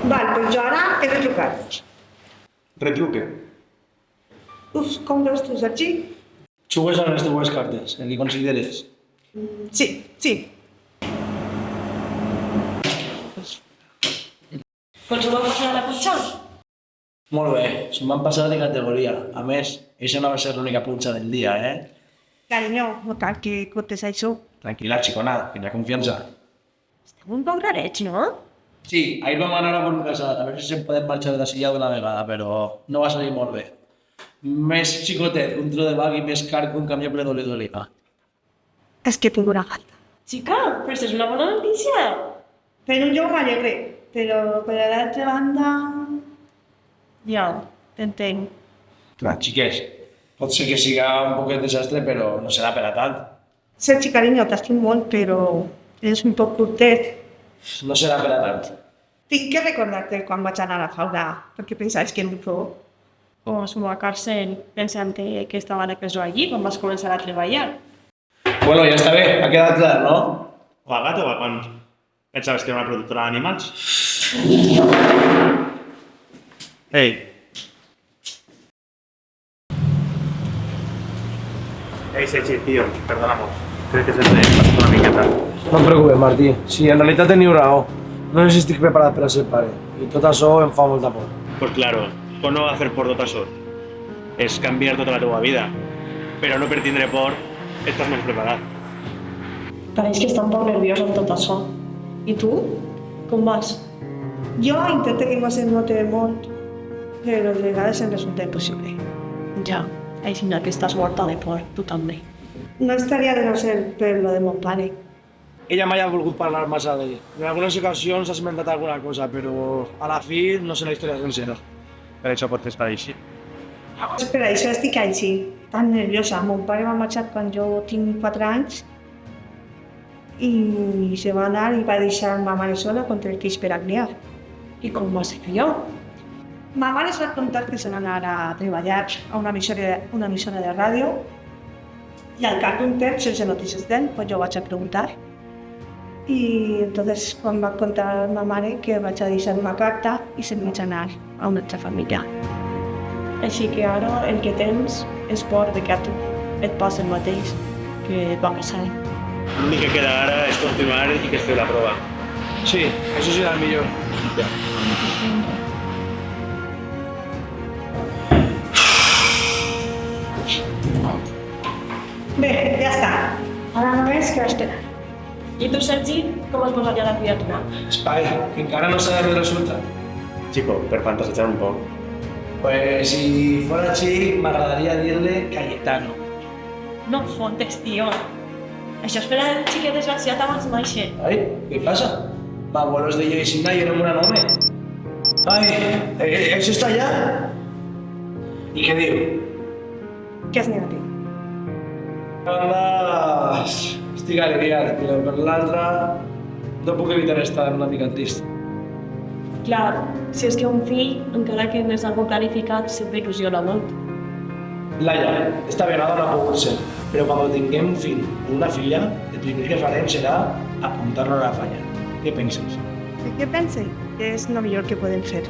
Val, doncs jo ara he de trucar. Retruque. Uf, com veus tu, Sergi? Jugues a les teves cartes, el que consideres. Sí. Vols ho passar a la punxa? Molt bé, se'm van passar de categoria. A més, això no va ser l'única punxa del dia, Carinyo, no cal que contes això. Tranquil·la, xicona, que hi ha confiança. Esteu un poc rarets, no? Sí, ahir vam anar a por un casat, a veure si se'n podem marxar d'ací ja d'una vegada, però no va salir molt bé. Més xicotet, un tro de bag i més car que un camió ple d'oliva. És que tinc una gata. Xica, però això és una bona notícia. Per un lloc m'alegre, però per l'altra banda... Ja, t'entenc. Clar, xiques, pot ser que siga un poquet desastre, però no serà per a tant. Sergi, carinyo, t'estim molt, però és un poc curtet. No serà per a tant. Tinc que recordar-te quan vaig anar a Faura, perquè pensaves que no fos. O sumo a cárcel pensant que estava de presó allí quan vas començar a treballar. Bueno, ja està bé, ha quedat clar, no? O a gato, o a quan pensaves que era una productora d'animals. Ei. Ei, Sergi, tío, perdonamos. Crec que se t'ha passat una miqueta. No et preocupes, Martí. Sí, en realitat teniu raó. No sé si estic preparat per a ser pare. I tot això em fa molta por. Pues claro, por no hacer por tot això. És canviar tota la teva vida. Però no per tindre por, estàs més preparat. Pareix que està un poc nerviós amb tot això. I tu? Com vas? Jo intento que no se'n note molt, però de vegades em resulta impossible. Ja, així que estàs morta de por, tu també. No estaria de no ser per lo de mon pare. Ella mai ha volgut parlar massa d'ell. En algunes ocasions ha esmentat alguna cosa, però a la fi no sé la història sencera. Per això pots estar així. Per això estic així, tan nerviosa. Mon pare va marxar quan jo tinc 4 anys i se va anar i va deixar ma mare sola contra el que per a criar. I com va ser jo? Ma mare es va contar que se n'anà a treballar a una emissora de ràdio i al cap d'un temps, sense notícies d'ell, pues jo vaig a preguntar. I entonces quan va contar ma mare que vaig a deixar una carta i se'n vaig anar a una altra família. Així que ara el que tens és por de que a tu et passi el mateix que et va passar. L'únic que queda ara és continuar i que es feu la prova. Sí, això serà el millor. Bé, ja està. Ara només que esperar. I tu, Sergi, com es posaria la criatura? Espai, que encara no sabem el resultat. Chico, per fantasejar un poc. Pues si fuera xic, m'agradaria dir-le Cayetano. No fotes, tio. Això és per al xiquet desgraciat abans de néixer. Ai, què passa? Va, abuelos de Yoishina y era un gran home. Ai, això està allà? I què diu? Que és negatiu. Anda, estic alegriat, però per l'altra no puc evitar estar una mica trist. Clar, si és que un fill, encara que no és algo planificat, sempre il·lusiona molt. Laia, esta vegada no ha pogut ser, però quan tinguem un fill o una filla, el primer que farem serà apuntar-lo a la falla. Què penses? Què penses? És el millor que podem fer.